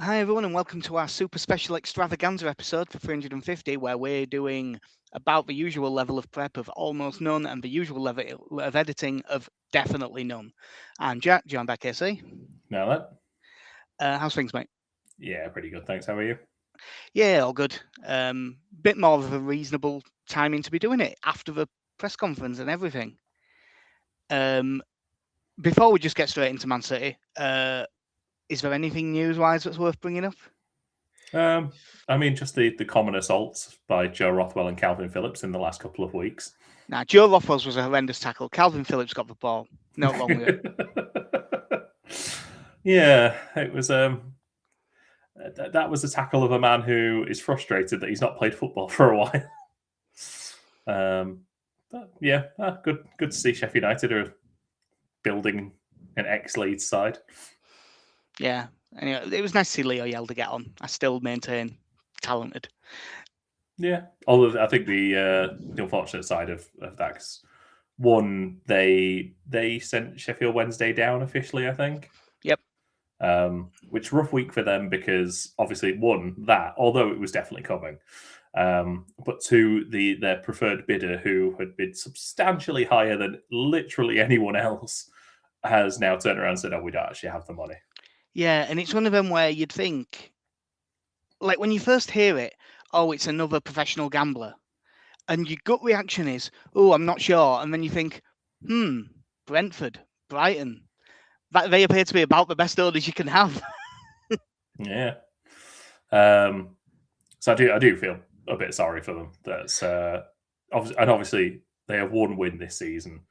Hi everyone, and welcome to our super special extravaganza episode for 350, where we're doing about the usual level of prep of almost none and the usual level of editing of definitely none. I'm Jack, joined by KC. Now that, How's things, mate? yeah, pretty good. Thanks. How are you? Yeah, all good. Bit more of a reasonable timing to be doing it after the press conference and everything. Um, Before we just get straight into Man City, is there anything news-wise that's worth bringing up? Um, I mean, just the common assaults by Joe Rothwell and Calvin Phillips in the last couple of weeks. Now, Joe Rothwell's was a horrendous tackle. Calvin Phillips got the ball. No wrong with it. Yeah, it was. That was a tackle of a man who is frustrated that he's not played football for a while. But yeah, good to see Sheffield United are building an ex-Leeds side. Yeah. Anyway, it was nice to see Leo Yelder get on. I still maintain talented. Yeah, although I think the unfortunate side of that is one, they sent Sheffield Wednesday down officially, I think. Yep. Which rough week for them because obviously one, that although it was definitely coming, but two, their preferred bidder who had bid substantially higher than literally anyone else has now turned around and said, "Oh, we don't actually have the money." Yeah, and it's one of them where you'd think, like when you first hear it, oh, it's another professional gambler, and your gut reaction is, oh, I'm not sure, and then you think, Brentford, Brighton, that they appear to be about the best owners you can have. Yeah. So I do feel a bit sorry for them. That's obviously they have one win this season.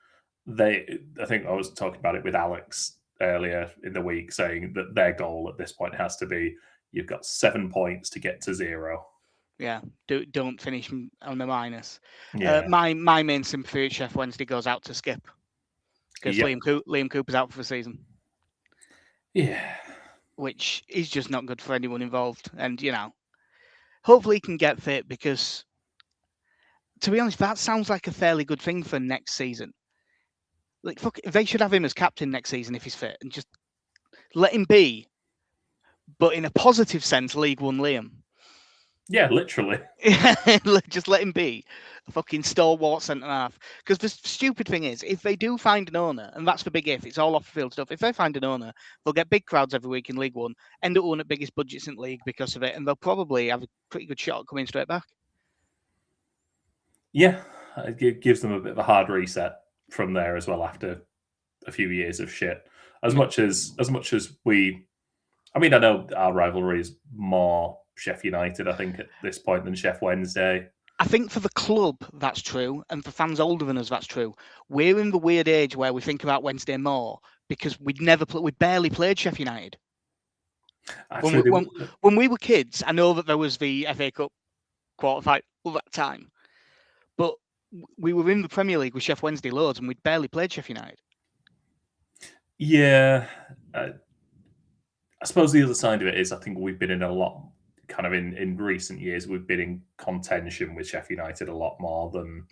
I think I was talking about it with Alex earlier in the week, saying that their goal at this point has to be you've got 7 points to get to 0. Yeah, don't finish on the minus. Yeah. My main sympathy at Chef Wednesday goes out to Skip because Yep. Liam Cooper's out for the season, Yeah. which is just not good for anyone involved. And hopefully he can get fit because, to be honest, that sounds like a fairly good thing for next season. Like, fuck, they should have him as captain next season if he's fit, and just let him be, but in a positive sense, League One Liam. Yeah, literally. Just let him be a fucking stalwart centre half. Because the stupid thing is, if they do find an owner, and that's the big if, it's all off the field stuff. If they find an owner, they'll get big crowds every week in League One, end up owning the biggest budgets in the league because of it, and they'll probably have a pretty good shot at coming straight back. Yeah, it gives them a bit of a hard reset from there as well after a few years of shit. As much as we, I mean, I know our rivalry is more Sheffield United, I think, at this point than Sheff Wednesday. I think for the club, that's true. And for fans older than us, that's true. We're in the weird age where we think about Wednesday more because we barely played Sheffield United. Actually, When we were kids, I know that there was the FA Cup quarter final at that time, but we were in the Premier League with Sheff Wednesday loads and we'd barely played Sheffield United. yeah, I suppose the other side of it is I think we've been in a lot, kind of in recent years, we've been in contention with Sheffield United a lot more than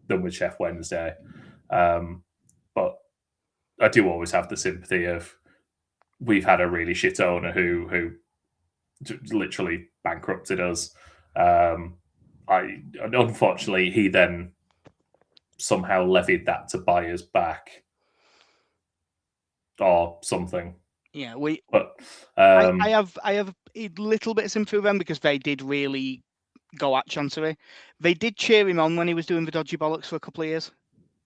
with Sheff Wednesday. But I do always have the sympathy of we've had a really shit owner who literally bankrupted us. Unfortunately, he then somehow levied that to buy us back or something. Yeah, but I have a little bit of sympathy with them because they did really go at Chancery. They did cheer him on when he was doing the dodgy bollocks for a couple of years.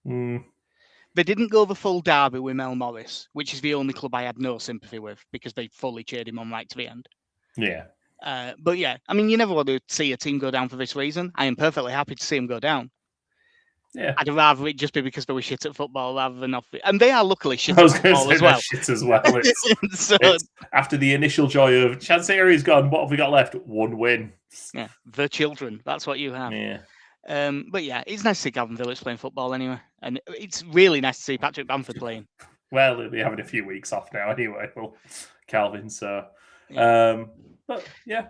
They didn't go the full derby with Mel Morris, which is the only club I had no sympathy with because they fully cheered him on right to the end. Yeah. But yeah, I mean, you never want to see a team go down for this reason. I am perfectly happy to see them go down. Yeah. I'd rather it just be because they were shit at football rather than off. And they are luckily shit at football as well. Shit as well. It's after the initial joy of Chancery's gone, what have we got left? One win. Yeah, the children. That's what you have. Yeah. But yeah, it's nice to see Calvin Phillips playing football anyway, and it's really nice to see Patrick Bamford playing. Well, they'll be having a few weeks off now anyway. Well, Calvin, so but yeah.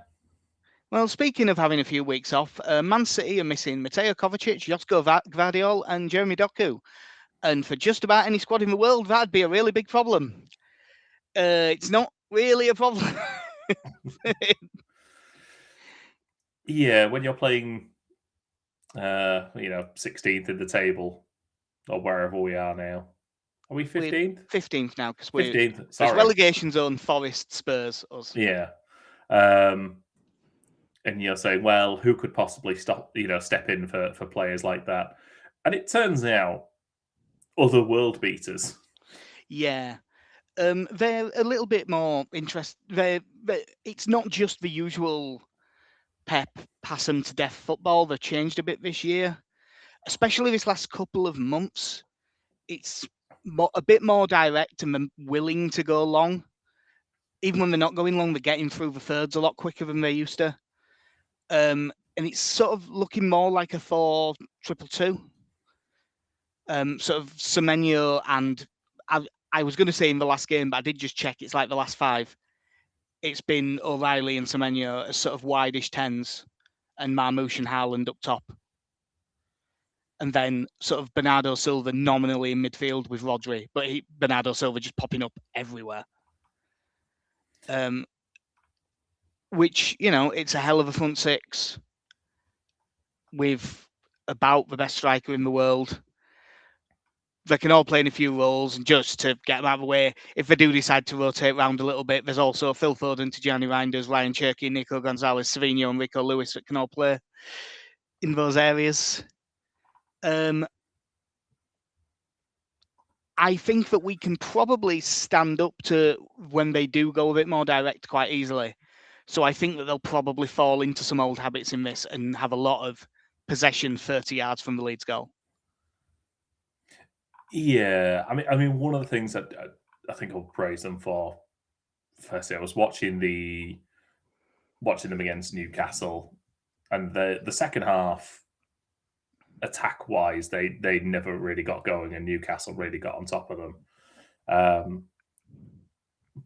Well, speaking of having a few weeks off, Man City are missing Mateo Kovacic, Josko Gvardiol, and Jeremy Doku. And for just about any squad in the world, that'd be a really big problem. It's not really a problem. Yeah, when you're playing, 16th in the table or wherever we are now. Are we 15th? 15th now because we're 15th. It's Sorry. relegation zone. Forest, Spurs, us. Yeah. And you're saying, well, who could possibly step in for players like that? And it turns out other world beaters. Yeah. They're a little bit more interesting. It's not just the usual Pep pass them to death football. They've changed a bit this year, especially this last couple of months. It's a bit more direct and willing to go long. Even when they're not going long, they're getting through the thirds a lot quicker than they used to. And it's sort of looking more like a 4-2-2. Sort of Semenyo and I was going to say in the last game, but I did just check. It's like the last 5. It's been O'Reilly and Semenyo as sort of wideish 10s and Marmoush and Haaland up top. And then sort of Bernardo Silva nominally in midfield with Rodri, but Bernardo Silva just popping up everywhere. Which, it's a hell of a front 6 with about the best striker in the world. They can all play in a few roles, and just to get them out of the way, if they do decide to rotate around a little bit, there's also Phil Foden, Tijani Reinders, Ryan Cherky, Nico Gonzalez, Savinho, and Rico Lewis that can all play in those areas. I think that we can probably stand up to when they do go a bit more direct quite easily. So I think that they'll probably fall into some old habits in this and have a lot of possession 30 yards from the Leeds goal. Yeah, I mean, one of the things that I think I'll praise them for. Firstly, I was watching them against Newcastle, and the second half, attack wise, they never really got going, and Newcastle really got on top of them.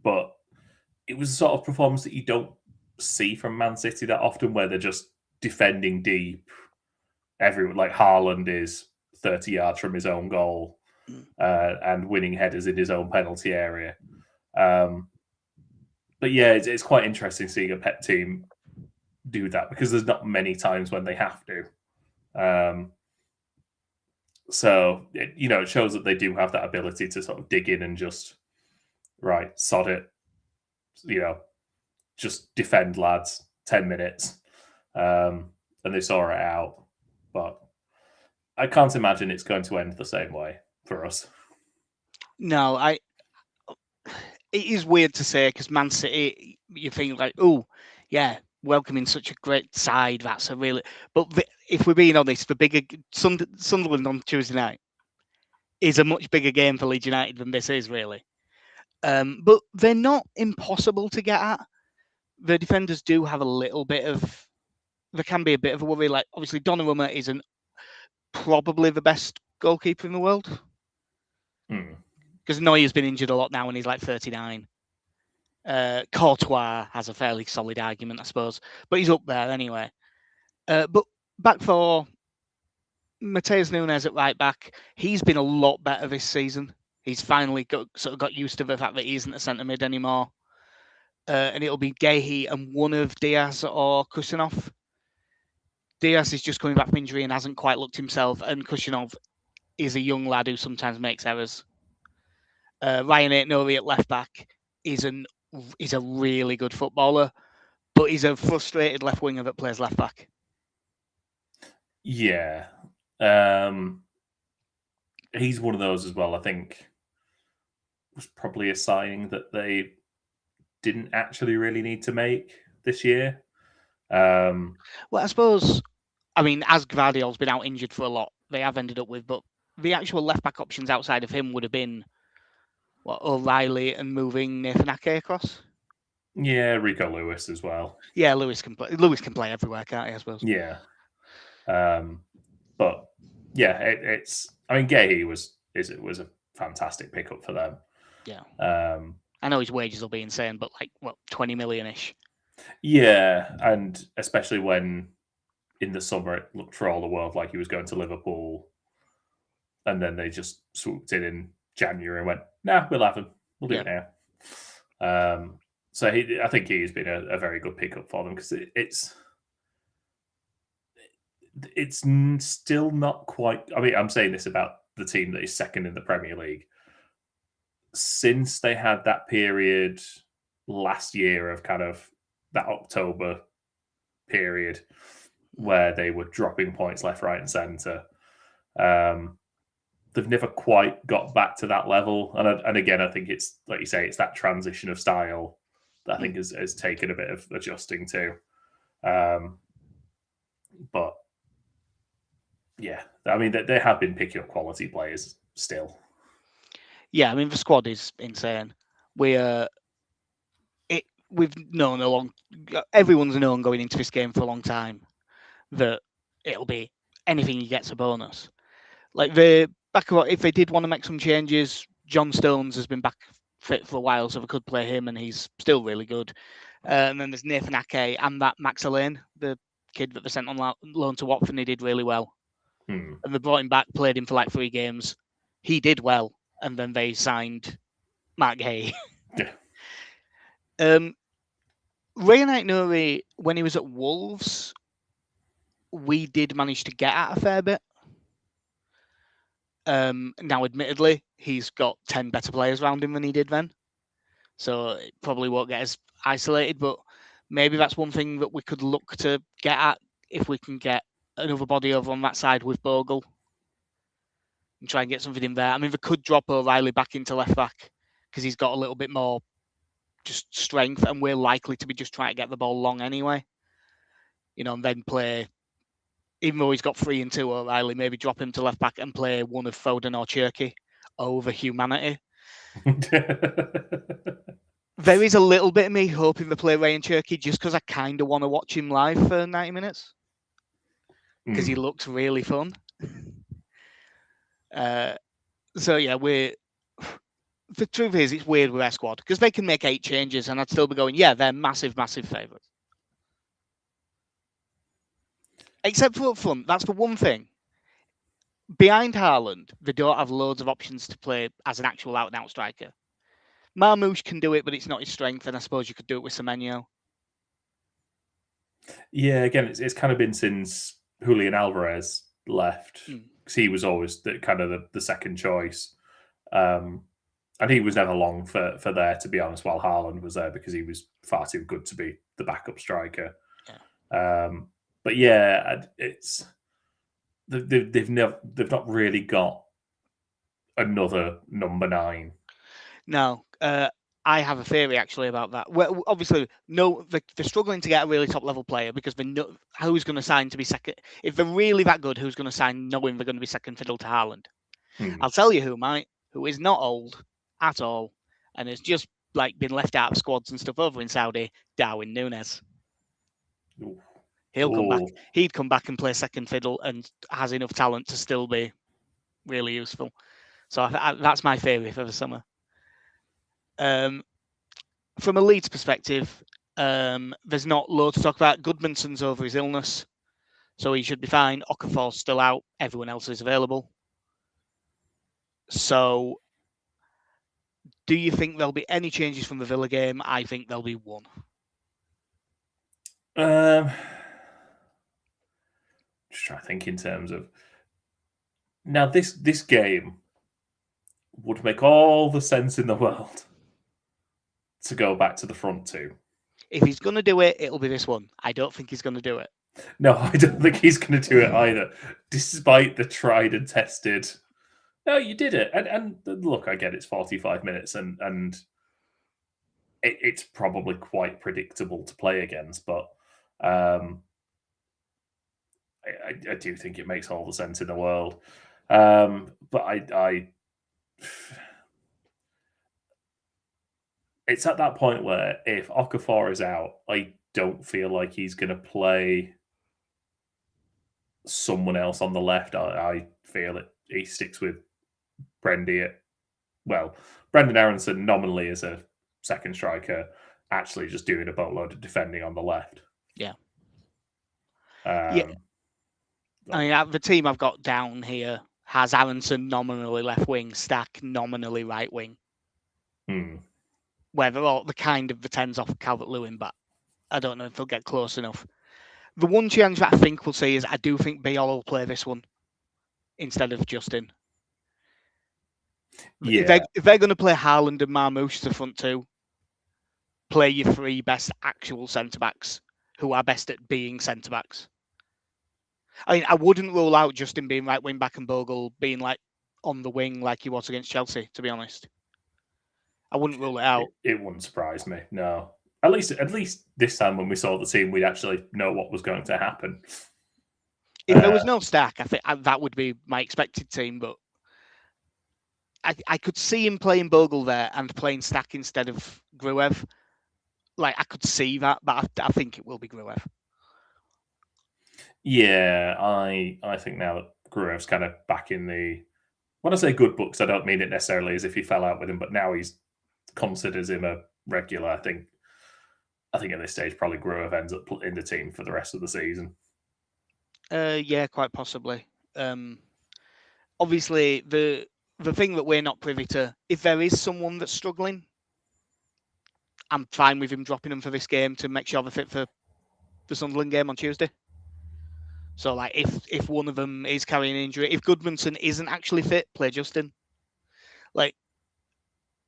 But it was a sort of performance that you don't see from Man City that often, where they're just defending deep. Everyone, like Haaland, is 30 yards from his own goal and winning headers in his own penalty area. But yeah, it's quite interesting seeing a Pep team do that, because there's not many times when they have to. So it shows that they do have that ability to sort of dig in and just sod it. Just defend, lads. 10 minutes, and they saw it out. But I can't imagine it's going to end the same way for us. No, it is weird to say, because Man City, you think like, oh, yeah, welcoming such a great side. That's a really. But if we're being honest, the bigger Sunderland on Tuesday night is a much bigger game for Leeds United than this is, really. But they're not impossible to get at. The defenders do have a little bit of. There can be a bit of a worry. Like, obviously, Donnarumma isn't probably the best goalkeeper in the world. Because Neuer's been injured a lot now and he's like 39. Courtois has a fairly solid argument, I suppose, but he's up there anyway. But back for Mateus Nunes at right back, he's been a lot better this season. He's finally got used to the fact that he isn't a centre mid anymore. And it'll be Gehi and one of Diaz or Kusanov. Diaz is just coming back from injury and hasn't quite looked himself, and Kusanov is a young lad who sometimes makes errors. Ryan Aitnouri at left back is a really good footballer, but he's a frustrated left winger that plays left back. Yeah. He's one of those as well. I think was probably a signing that they didn't actually really need to make this year. Well, I suppose, as Gvardiol's been out injured for a lot, they have ended up with, but the actual left back options outside of him would have been O'Reilly and moving Nathan Ake across. Yeah, Rico Lewis as well. Yeah, Lewis can play. Lewis can play everywhere, can't he? I suppose. Yeah. But yeah, Gehi was a fantastic pickup for them. Yeah. I know his wages will be insane, but 20 million-ish. Yeah, and especially when in the summer it looked for all the world like he was going to Liverpool, and then they just swooped in January and went, "Nah, we'll have him. We'll do it now." So I think he's been a very good pickup for them because it's still not quite. I mean, I'm saying this about the team that is second in the Premier League. Since they had that period last year of kind of that October period where they were dropping points left, right, and centre, they've never quite got back to that level. And again, I think it's like you say, it's that transition of style that I think has taken a bit of adjusting to. But yeah, I mean, they have been picking up quality players still. Yeah, I mean, the squad is insane. We've known everyone's known going into this game for a long time that it'll be anything you get's a bonus. Like if they did want to make some changes, John Stones has been back fit for a while, so they could play him, and he's still really good. And then there's Nathan Ake and that Max Elland, the kid that they sent on loan to Watford, and he did really well. And they brought him back, played him for like 3 games. He did well, and then they signed Mark Hay. Yeah. Ray Aït-Nouri, when he was at Wolves, we did manage to get at a fair bit. Now, admittedly, he's got 10 better players around him than he did then. So it probably won't get as isolated, but maybe that's one thing that we could look to get at if we can get another body over on that side with Bogle and try and get something in there. I mean, they could drop O'Reilly back into left back because he's got a little bit more just strength, and we're likely to be just trying to get the ball long anyway. And then play, even though he's got 3 and 2, O'Reilly, maybe drop him to left back and play one of Foden or Cherky over humanity. There is a little bit of me hoping to play Ryan Cherky just because I kind of want to watch him live for 90 minutes because he looks really fun. So yeah, the truth is, it's weird with our squad because they can make 8 changes and I'd still be going, yeah, they're massive, massive favourites. Except for up front, that's the one thing. Behind Haaland, they don't have loads of options to play as an actual out-and-out striker. Marmoush can do it, but it's not his strength, and I suppose you could do it with Semenyo. Yeah, again, it's kind of been since Julian Alvarez left, because he was always the second choice. And he was never long for there, to be honest, while Haaland was there, because he was far too good to be the backup striker. Yeah. But yeah, they've not really got another number 9. No, I have a theory actually about that. Well, obviously, no, they're struggling to get a really top level player because they know who's going to sign to be second. If they're really that good, who's going to sign knowing they're going to be second fiddle to Haaland? I'll tell you who is not old at all and has just been left out of squads and stuff over in Saudi, Darwin Núñez. He'll come back. He'd come back and play second fiddle and has enough talent to still be really useful. So that's my theory for the summer. From a Leeds perspective, there's not loads to talk about. Goodmanson's over his illness, so he should be fine. Okafor's still out. Everyone else is available. So, do you think there'll be any changes from the Villa game? I think there'll be one. Just trying to think in terms of now this game would make all the sense in the world to go back to the front 2. If he's going to do it, it'll be this one. I don't think he's going to do it. No, I don't think he's going to do it either, despite the tried and tested. No, you did it. And look, I get it's 45 minutes and it's probably quite predictable to play against, but I do think it makes all the sense in the world. But it's at that point where if Okafor is out, I don't feel like he's going to play someone else on the left. I feel it. He sticks with Brendan Aronson nominally as a second striker, actually just doing a boatload of defending on the left. Yeah. I mean, the team I've got down here has Aronson nominally left wing, Stack nominally right wing. where they're all the kind of the 10s off Calvert-Lewin, but I don't know if they'll get close enough. The one change that I think we'll see is I do think Biol will play this one instead of Justin. Yeah. If they're going to play Haaland and Marmoush as the front two, play your 3 best actual centre-backs who are best at being centre-backs. I mean, I wouldn't rule out Justin being right wing back and Bogle being like on the wing like he was against Chelsea, to be honest. I wouldn't rule it out. It wouldn't surprise me, no. At least this time when we saw the team, we'd actually know what was going to happen. If there was no Stack, I think that would be my expected team, but I could see him playing Bogle there and playing Stack instead of Gruev. Like, I could see that, but I think it will be Gruev. Yeah, I think now that Gruev's kind of back in the... When I say good books, I don't mean it necessarily as if he fell out with him, but now he's considers him a regular. I think at this stage, probably Gruev ends up in the team for the rest of the season. Yeah, quite possibly. Obviously, the thing that we're not privy to, if there is someone that's struggling, I'm fine with him dropping them for this game to make sure they're fit for the Sunderland game on Tuesday. So, like, if one of them is carrying an injury, if Goodmanson isn't actually fit, play Justin. Like,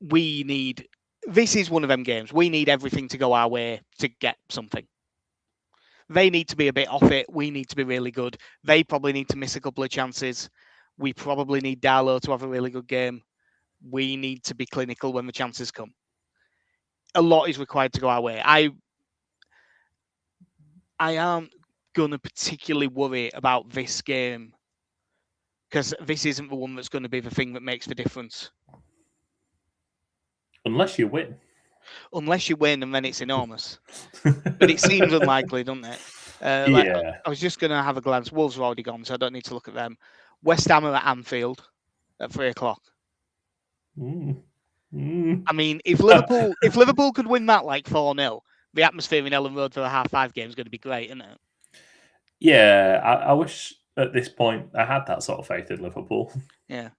this is one of them games. We need everything to go our way to get something. They need to be a bit off it. We need to be really good. They probably need to miss a couple of chances. We probably need Darlow to have a really good game. We need to be clinical when the chances come. A lot is required to go our way. I aren't going to particularly worry about this game because this isn't the one that's going to be the thing that makes the difference. Unless you win. Unless you win, and then it's enormous. But it seems unlikely, doesn't it? Yeah. I was just going to have a glance. Wolves are already gone, so I don't need to look at them. West Ham are at Anfield at 3:00. I mean, if Liverpool could win that like 4-0, the atmosphere in Elland Road for the half-5 game is going to be great, isn't it? Yeah, I wish at this point I had that sort of faith in Liverpool. Yeah.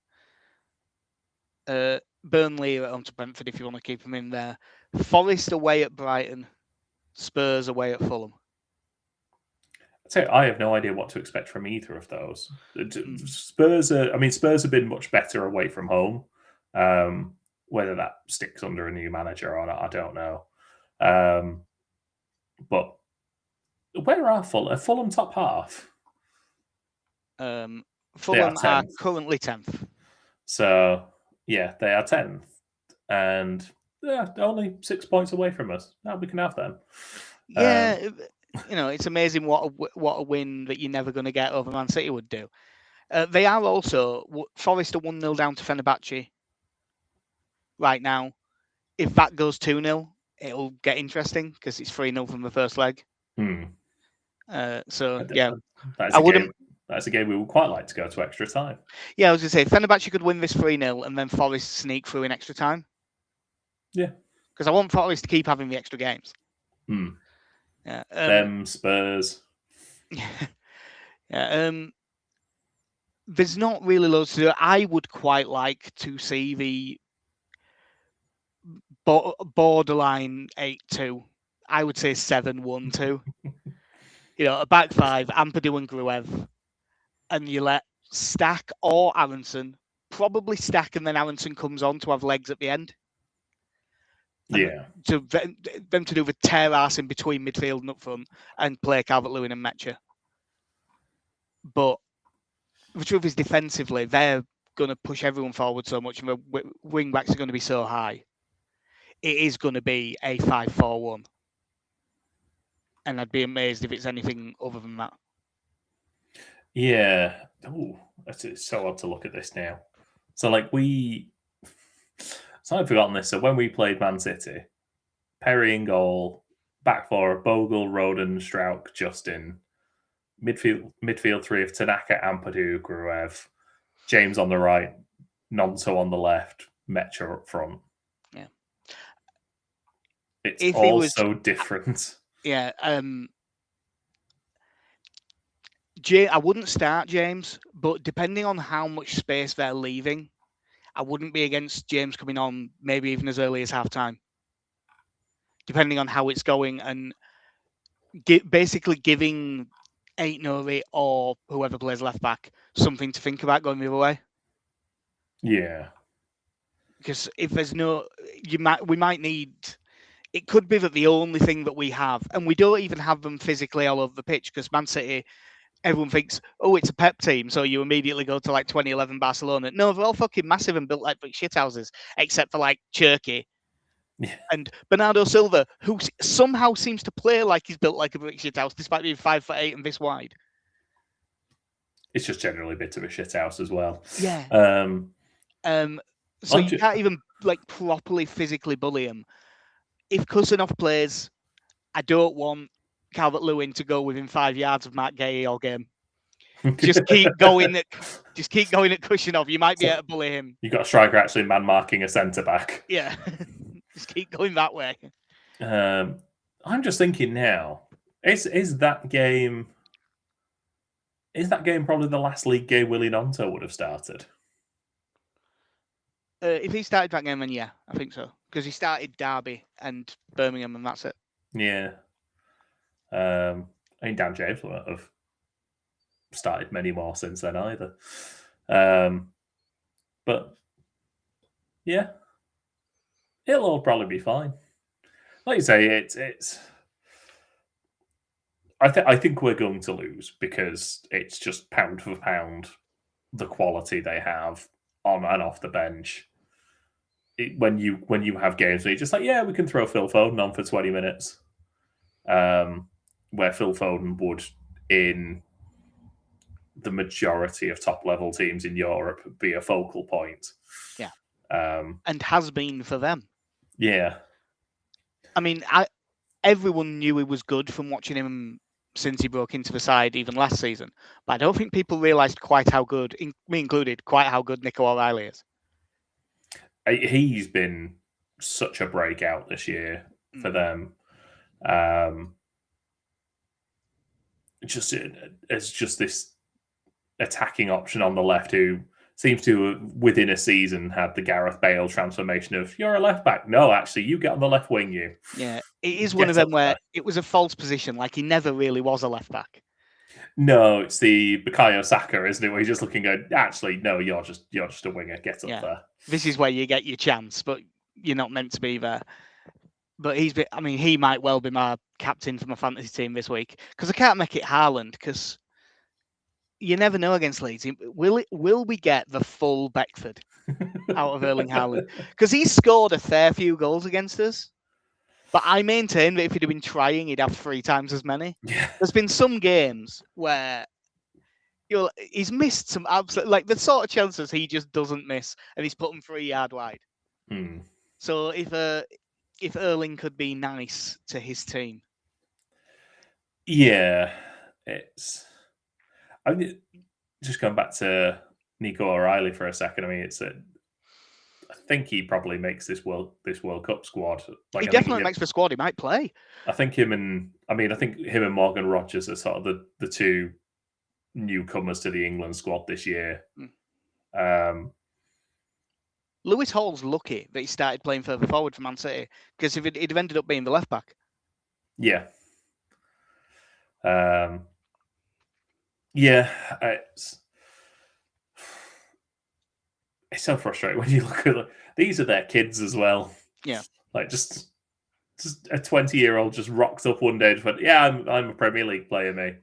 Burnley are on to Brentford if you want to keep them in there. Forest away at Brighton. Spurs away at Fulham. I'd say I have no idea what to expect from either of those. Spurs have been much better away from home. Whether that sticks under a new manager or not, I don't know. But where are Fulham? Are Fulham top half? Fulham are currently 10th. So, yeah, they are 10th. And they're only 6 points away from us. Now we can have them. Yeah, it's amazing what a win that you're never going to get over Man City would do. They are also... Forest are 1-0 down to Fenerbahce right now. If that goes 2-0, it'll get interesting because it's 3-0 from the first leg. So, yeah. That's a game we would quite like to go to extra time. Yeah, I was going to say, Fenerbahce could win this 3-0 and then Forest sneak through in extra time. Yeah. Because I want Forest to keep having the extra games. Yeah. Them, Spurs. Yeah. There's not really loads to do. I would quite like to see the borderline 8-2. I would say 7-1-2. A back five, Ampadu and Gruev. And you let Stack or Aronson, probably Stack and then Aronson comes on to have legs at the end. Yeah. To them to do the tear ass in between midfield and up front and play Calvert-Lewin and Metcher. But the truth is, defensively, they're going to push everyone forward so much and the wing backs are going to be so high. It is going to be a 5-4-1. And I'd be amazed if it's anything other than that. Yeah. Oh, it's so odd to look at this now. So, I've forgotten this. So, when we played Man City, Perry in goal, back four, Bogle, Roden, Strauch, Justin, midfield three of Tanaka, Ampadu, Gruev, James on the right, Nonto on the left, Metcher up front. Yeah. It's all so different. Yeah. I wouldn't start James, but depending on how much space they're leaving, I wouldn't be against James coming on maybe even as early as half-time. depending on how it's going, and basically giving Aït-Nouri or whoever plays left back something to think about going the other way. Yeah. Because if there's we might need. It could be that the only thing that we have, and we don't even have them physically all over the pitch, because Man City, everyone thinks, oh, it's a Pep team, so you immediately go to like 2011 Barcelona. No, they're all fucking massive and built like shithouses, except for like Cherky. Yeah. And Bernardo Silva, who somehow seems to play like he's built like a brick shithouse, despite being 5'8" and this wide. It's just generally a bit of a shithouse as well. Yeah. So you can't even like properly physically bully him. If Kusanov plays, I don't want Calvert-Lewin to go within 5 yards of Mark Gay all game. Just keep going at Kusanov. You might be able to bully him. You've got a striker actually man marking a centre back. Yeah. Just keep going that way. I'm just thinking now, is that game probably the last league game Willie Gnonto would have started? If he started that game, then yeah, I think so. Because he started Derby and Birmingham, and that's it. Yeah. I mean, Dan James won't have started many more since then either. But yeah, it'll all probably be fine. Like you say, it's. I think we're going to lose because it's just pound for pound the quality they have on and off the bench. When you have games where you're just like, yeah, we can throw Phil Foden on for 20 minutes, where Phil Foden would, in the majority of top-level teams in Europe, be a focal point. Yeah. And has been for them. Yeah. I mean, everyone knew he was good from watching him since he broke into the side, even last season. But I don't think people realised quite how good, me included, quite how good Nico O'Reilly is. He's been such a breakout this year for them. It's just this attacking option on the left who seems to, within a season, had the Gareth Bale transformation of, you're a left back. No, actually, you get on the left wing, you. Yeah, it is one of them where it was a false position, like he never really was a left back. No, it's the Bukayo Saka, isn't it? Where he's just looking at, actually, no, you're just a winger. Get up there. This is where you get your chance, but you're not meant to be there. But he might well be my captain for my fantasy team this week, because I can't make it Haaland, because you never know against Leeds. Will we get the full Beckford out of Erling Haaland? Because he scored a fair few goals against us. But I maintain that if he'd have been trying, he'd have 3 times as many. Yeah. There's been some games where he's missed some absolute, like the sort of chances he just doesn't miss, and he's put them 3 yard wide. So if Erling could be nice to his team. Yeah, I mean, just going back to Nico O'Reilly for a second. I mean, I think he probably makes this World Cup squad. He definitely makes the squad. He might play. I think him and Morgan Rogers are sort of the 2 newcomers to the England squad this year. Lewis Hall's lucky that he started playing further forward for Man City, because if he'd have ended up being the left back. Yeah. Yeah, it's so frustrating when you look at these are their kids as well. Yeah, like just a 20-year-old just rocked up one day and went, "Yeah, I'm a Premier League player, mate."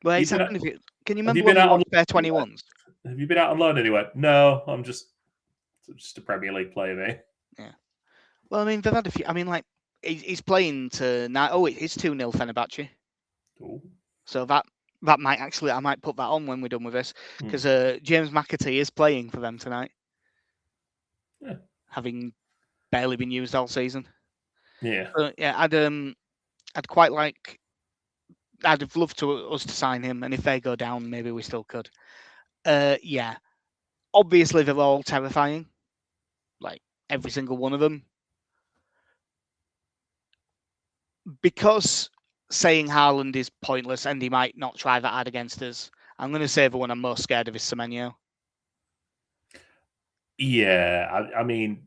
Well, it's happened. Can you remember when you watched their 21s? Have you been out on loan anywhere? No, I'm just a Premier League player, mate. Yeah. Well, I mean, they've had a few. I mean, like he's playing to now. Oh, it's 2-0 Fenerbahce. Ooh. So that might actually, I might put that on when we're done with this, because James McAtee is playing for them tonight. Yeah. Having barely been used all season. Yeah. Yeah, I'd quite like. I'd have loved us to sign him, and if they go down, maybe we still could. Yeah. Obviously, they're all terrifying. Like every single one of them. Because saying Haaland is pointless and he might not try that hard against us, I'm going to say the one I'm most scared of is Semenyo. Yeah, I mean,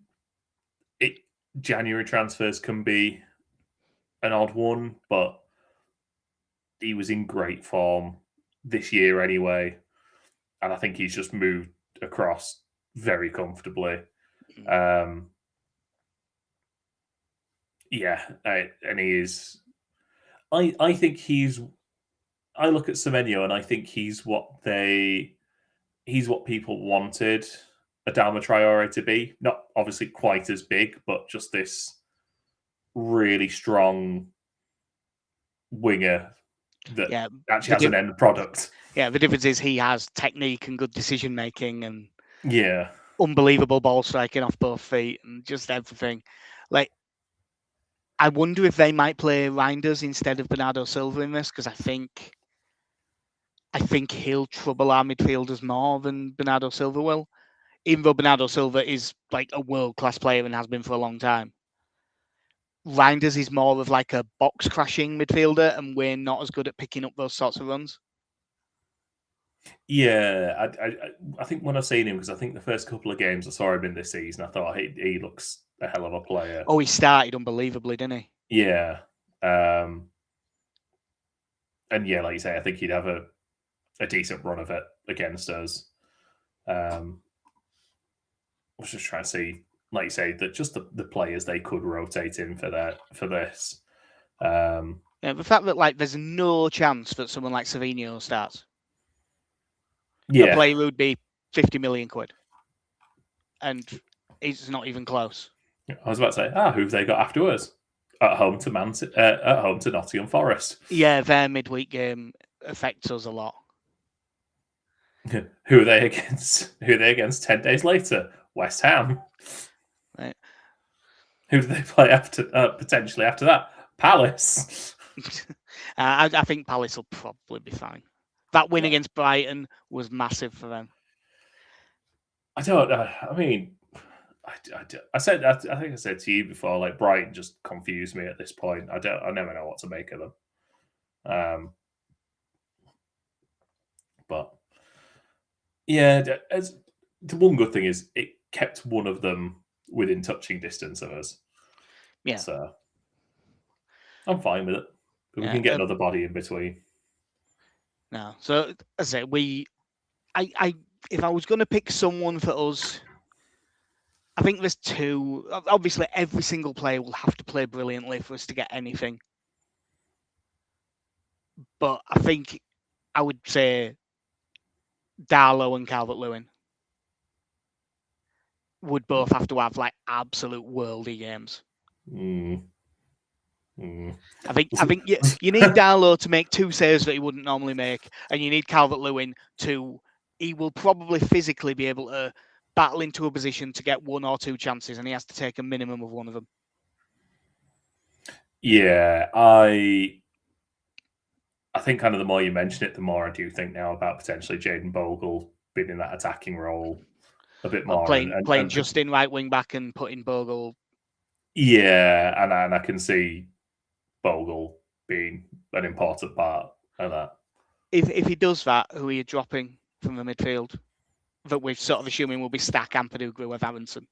January transfers can be an odd one, but he was in great form this year anyway, and I think he's just moved across very comfortably. And he is. I think he's. I look at Semenyo and I think he's what people wanted Adama Traore to be. Not obviously quite as big, but just this really strong winger that actually has an end product. Yeah, the difference is he has technique and good decision making and yeah, unbelievable ball striking off both feet and just everything. Like, I wonder if they might play Reinders instead of Bernardo Silva in this, because I think he'll trouble our midfielders more than Bernardo Silva will. Even though Bernardo Silva is like a world-class player and has been for a long time. Reinders is more of like a box-crashing midfielder, and we're not as good at picking up those sorts of runs. Yeah, I think when I've seen him, because I think the first couple of games I saw him in this season, I thought he looks a hell of a player. Oh, he started unbelievably, didn't he? Yeah. And yeah, like you say, I think he'd have a decent run of it against us. I was just trying to see, like you say, that just the players they could rotate in for this. Yeah, the fact that like there's no chance that someone like Savinho starts. Yeah. A player would be 50 million quid. And it's not even close. I was about to say, who've they got afterwards? At home to Nottingham Forest. Yeah, their midweek game affects us a lot. Who are they against? 10 days later? West Ham. Right. Who do they play after? Potentially after that, Palace. I think Palace will probably be fine. That win against Brighton was massive for them. I don't know. I mean, I said I think I said to you before, like Brighton just confused me at this point. I never know what to make of them. But yeah, the one good thing is it kept one of them within touching distance of us. Yeah. So I'm fine with it. But we can get another body in between. No. So as I say, if I was going to pick someone for us, I think there's two. Obviously, every single player will have to play brilliantly for us to get anything. But I think I would say Darlow and Calvert-Lewin would both have to have like absolute worldy games. I think you need Darlow to make 2 saves that he wouldn't normally make, and you need Calvert-Lewin he will probably physically be able to battle into a position to get 1 or 2 chances, and he has to take a minimum of 1 of them. Yeah, I think kind of the more you mention it, the more I do think now about potentially Jayden Bogle being in that attacking role a bit more. Playing Justin right wing back and putting Bogle. Yeah, and I can see Bogle being an important part of that. If he does that, who are you dropping from the midfield? That we're sort of assuming will be Stack, Ampadu, Gruev, Aronson.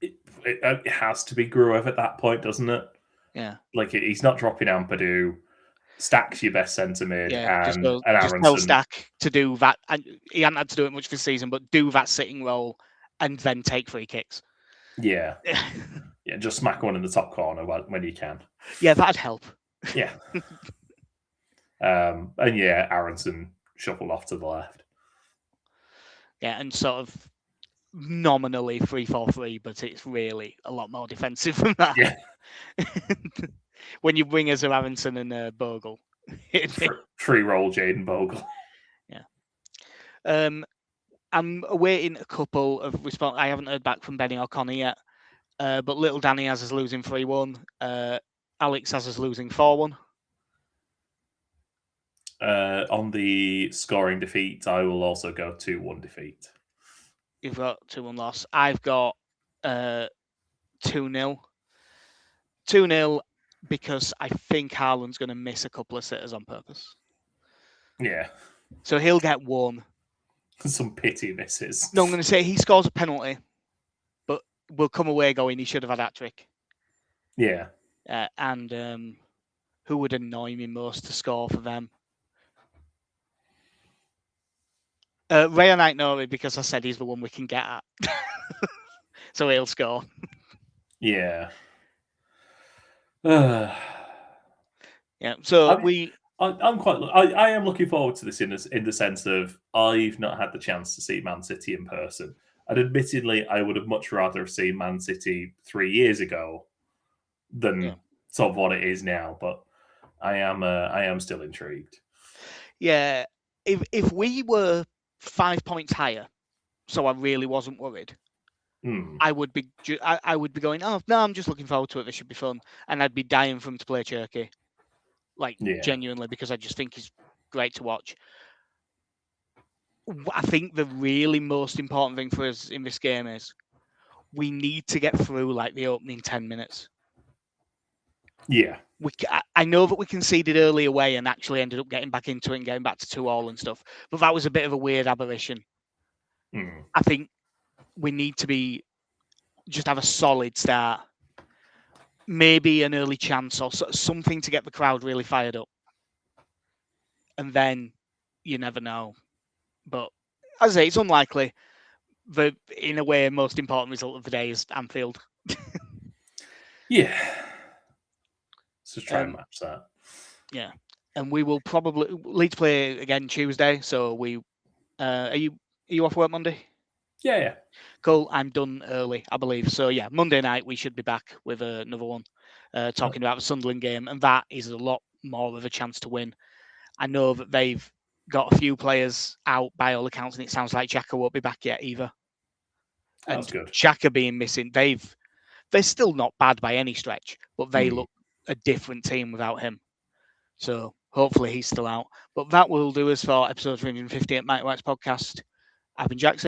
It has to be Gruev at that point, doesn't it? Yeah. Like he's not dropping Ampadu. Stack's your best centre mid, and Aronson. Just tell Stack to do that. And he hadn't had to do it much this season, but do that sitting role and then take free kicks. Yeah. Yeah, just smack one in the top corner when you can. Yeah, that'd help. Yeah. And yeah, Aronson shuffled off to the left. Yeah, and sort of nominally 3-4-3, but it's really a lot more defensive than that. Yeah. When you bring us Aronson and Bogle. Free roll Jayden Bogle. Yeah. I'm awaiting a couple of response. I haven't heard back from Benny O'Connor yet, but Little Danny has us losing 3-1. Alex has us losing 4-1. On the scoring defeat, I will also go 2-1 defeat. You've got 2-1 loss. I've got 2-0. 2-0 because I think Haaland's going to miss a couple of sitters on purpose. Yeah. So he'll get 1. Some pity misses. No, I'm going to say he scores a penalty, but we'll come away going he should have had that trick. Yeah. And who would annoy me most to score for them? Raya Knight because I said he's the one we can get at. So he'll score. Yeah. Yeah. So I'm quite. I am looking forward to this in the sense of I've not had the chance to see Man City in person, and admittedly, I would have much rather have seen Man City 3 years ago than sort of what it is now. But I am still intrigued. Yeah, if we were 5 points higher, so I really wasn't worried. I would be going, oh no, I'm just looking forward to it. This should be fun, and I'd be dying for him to play Cherky, genuinely, because I just think he's great to watch. I think the really most important thing for us in this game is we need to get through the opening 10 minutes. Yeah. I know that we conceded early away and actually ended up getting back into it and getting back to 2-2 and stuff, but that was a bit of a weird aberration. I think we need to just have a solid start, maybe an early chance or something to get the crowd really fired up, and then you never know. But as I say, it's unlikely. The, in a way, most important result of the day is Anfield. Yeah. Let's just try and match that. Yeah. And we will probably Leeds play again Tuesday. So we are you off work Monday? Yeah. Cool. I'm done early, I believe. So yeah, Monday night we should be back with another one, talking about the Sunderland game, and that is a lot more of a chance to win. I know that they've got a few players out by all accounts, and it sounds like Xhaka won't be back yet either. That's good. Xhaka being missing, they're still not bad by any stretch, but they look a different team without him. So hopefully he's still out. But that will do us for episode 350 at Mike White's podcast. I've been Jackson.